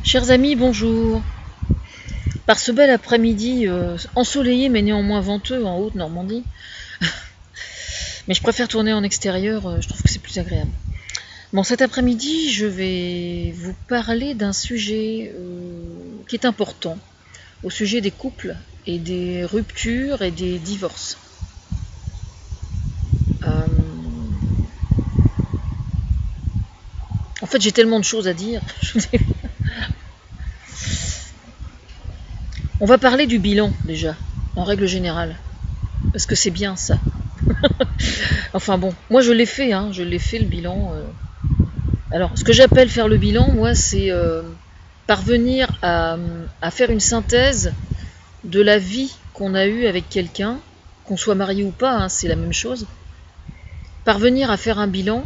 Chers amis, bonjour. Par ce bel après-midi ensoleillé mais néanmoins venteux en Haute-Normandie, mais je préfère tourner en extérieur, je trouve que c'est plus agréable. Bon, cet après-midi, je vais vous parler d'un sujet qui est important, au sujet des couples et des ruptures et des divorces. En fait, j'ai tellement de choses à dire. On va parler du bilan déjà, en règle générale, parce que c'est bien ça. Enfin bon, moi je l'ai fait, je l'ai fait le bilan. Alors, ce que j'appelle faire le bilan, moi, c'est parvenir à faire une synthèse de la vie qu'on a eue avec quelqu'un, qu'on soit marié ou pas, c'est la même chose. Parvenir à faire un bilan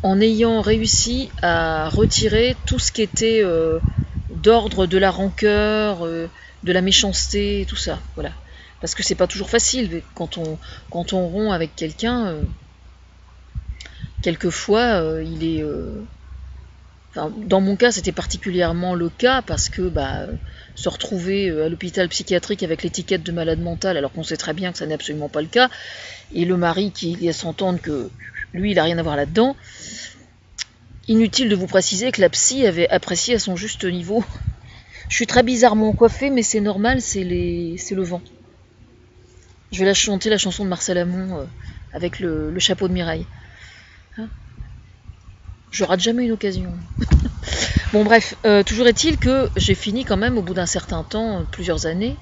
en ayant réussi à retirer tout ce qui était d'ordre de la rancœur, de la méchanceté, tout ça, voilà. Parce que c'est pas toujours facile quand on rompt avec quelqu'un. Quelquefois, il est. Enfin, dans mon cas, c'était particulièrement le cas parce que se retrouver à l'hôpital psychiatrique avec l'étiquette de malade mental, alors qu'on sait très bien que ça n'est absolument pas le cas, et le mari qui laisse entendre que lui, il n'a rien à voir là-dedans. Inutile de vous préciser que la psy avait apprécié à son juste niveau. Je suis très bizarrement coiffée, mais c'est normal, c'est le vent. Je vais chanter la chanson de Marcel Amont avec le chapeau de Mireille. Je rate jamais une occasion. Bon bref, toujours est-il que j'ai fini quand même au bout d'un certain temps, plusieurs années,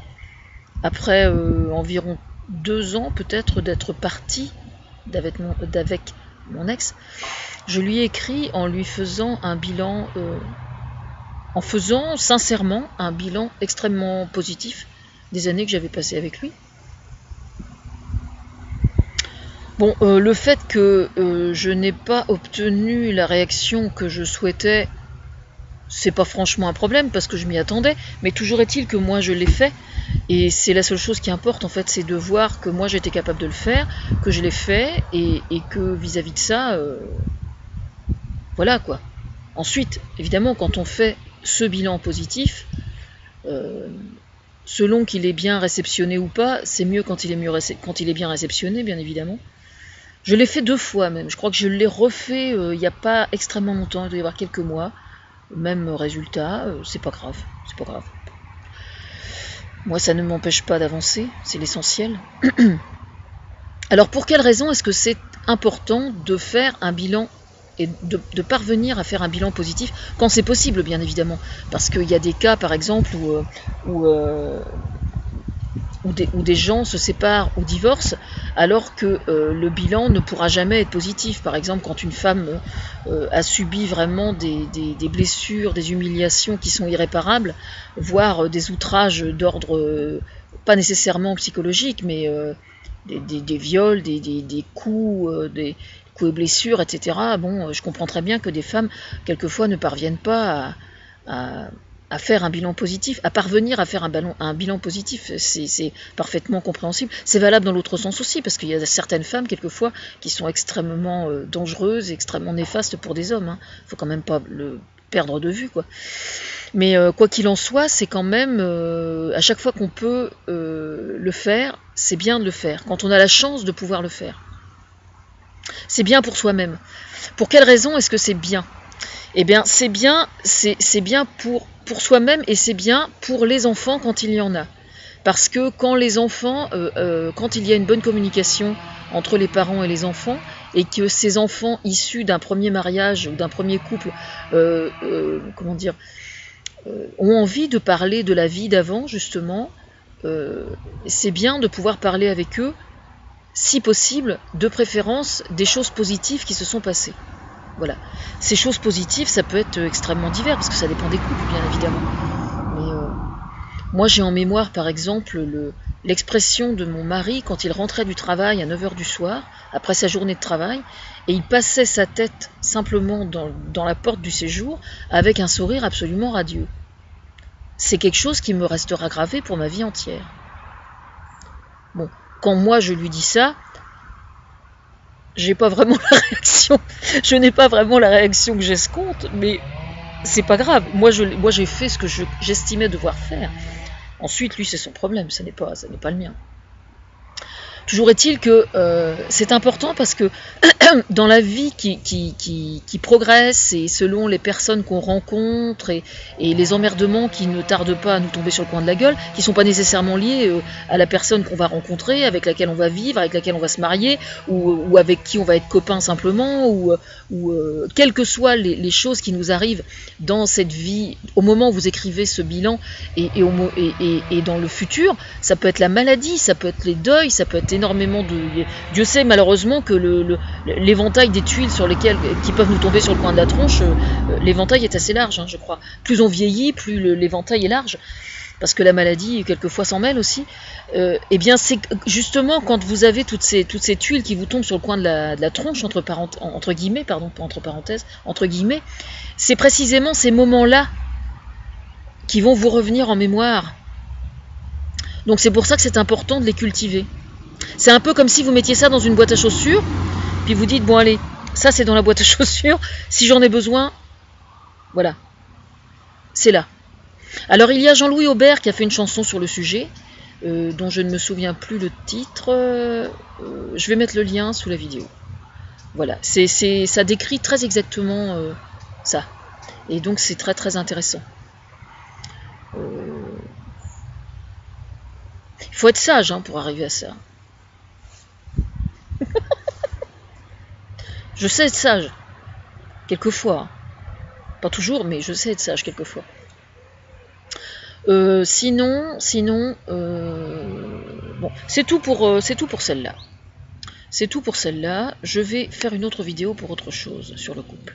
après environ 2 ans peut-être d'être partie d'avec mon ex, je lui ai écrit en lui faisant un bilan, en faisant sincèrement un bilan extrêmement positif des années que j'avais passées avec lui. Bon, le fait que je n'ai pas obtenu la réaction que je souhaitais, c'est pas franchement un problème parce que je m'y attendais, mais toujours est-il que moi je l'ai fait et c'est la seule chose qui importe en fait, c'est de voir que moi j'étais capable de le faire, que je l'ai fait et que vis-à-vis de ça, voilà quoi. Ensuite, évidemment, quand on fait ce bilan positif, selon qu'il est bien réceptionné ou pas, c'est mieux quand il est bien réceptionné, bien évidemment. Je l'ai fait 2 fois même, je crois que je l'ai refait il n'y a pas extrêmement longtemps, il doit y avoir quelques mois. Même résultat, c'est pas grave, c'est pas grave. Moi, ça ne m'empêche pas d'avancer, c'est l'essentiel. Alors, pour quelle raison est-ce que c'est important de faire un bilan et de parvenir à faire un bilan positif quand c'est possible, bien évidemment? Parce qu'il y a des cas, par exemple, où des gens se séparent ou divorcent alors que le bilan ne pourra jamais être positif. Par exemple, quand une femme a subi vraiment des blessures, des humiliations qui sont irréparables, voire des outrages d'ordre pas nécessairement psychologique, mais des viols, des coups, des coups et blessures, etc. Bon, je comprends très bien que des femmes, quelquefois, ne parviennent pas à faire un bilan positif, à parvenir à faire un bilan positif, c'est parfaitement compréhensible. C'est valable dans l'autre sens aussi, parce qu'il y a certaines femmes, quelquefois, qui sont extrêmement dangereuses, extrêmement néfastes pour des hommes. Faut quand même pas le perdre de vue, quoi. Mais quoi qu'il en soit, c'est quand même, à chaque fois qu'on peut le faire, c'est bien de le faire, quand on a la chance de pouvoir le faire. C'est bien pour soi-même. Pour quelle raison est-ce que c'est bien ? Eh bien, c'est bien pour soi-même et c'est bien pour les enfants quand il y en a. Parce que quand les enfants, quand il y a une bonne communication entre les parents et les enfants, et que ces enfants issus d'un premier mariage ou d'un premier couple, ont envie de parler de la vie d'avant, justement, c'est bien de pouvoir parler avec eux, si possible, de préférence, des choses positives qui se sont passées. Voilà. Ces choses positives, ça peut être extrêmement divers, parce que ça dépend des couples, bien évidemment. Mais moi, j'ai en mémoire, par exemple, l'expression de mon mari quand il rentrait du travail à 9h du soir, après sa journée de travail, et il passait sa tête simplement dans la porte du séjour, avec un sourire absolument radieux. C'est quelque chose qui me restera gravé pour ma vie entière. Bon, quand moi je lui dis ça, j'ai pas vraiment la réaction, je n'ai pas vraiment la réaction que j'escompte, mais c'est pas grave. Moi j'ai fait ce que j'estimais devoir faire. Ensuite, lui, c'est son problème, ça n'est pas le mien. Toujours est-il que c'est important parce que dans la vie qui progresse et selon les personnes qu'on rencontre et les emmerdements qui ne tardent pas à nous tomber sur le coin de la gueule, qui ne sont pas nécessairement liés à la personne qu'on va rencontrer, avec laquelle on va vivre, avec laquelle on va se marier, ou avec qui on va être copain simplement, ou quelles que soient les choses qui nous arrivent dans cette vie, au moment où vous écrivez ce bilan et dans le futur, ça peut être la maladie, ça peut être les deuils, ça peut être énormément de... Dieu sait malheureusement que l'éventail des tuiles qui peuvent nous tomber sur le coin de la tronche, l'éventail est assez large, hein, je crois. Plus on vieillit, plus l'éventail est large, parce que la maladie, quelquefois, s'en mêle aussi. Eh bien, c'est justement quand vous avez toutes ces tuiles qui vous tombent sur le coin de la tronche, entre guillemets, pardon, pas entre parenthèses, entre guillemets, c'est précisément ces moments-là qui vont vous revenir en mémoire. Donc c'est pour ça que c'est important de les cultiver. C'est un peu comme si vous mettiez ça dans une boîte à chaussures, puis vous dites, bon allez, ça c'est dans la boîte à chaussures, si j'en ai besoin, voilà, c'est là. Alors il y a Jean-Louis Aubert qui a fait une chanson sur le sujet, dont je ne me souviens plus le titre, je vais mettre le lien sous la vidéo. Voilà, ça décrit très exactement ça, et donc c'est très très intéressant. Il faut être sage hein, pour arriver à ça. Je sais être sage, quelquefois. Pas toujours, mais je sais être sage quelquefois. Sinon, bon, c'est tout pour celle-là. C'est tout pour celle-là. Je vais faire une autre vidéo pour autre chose sur le couple.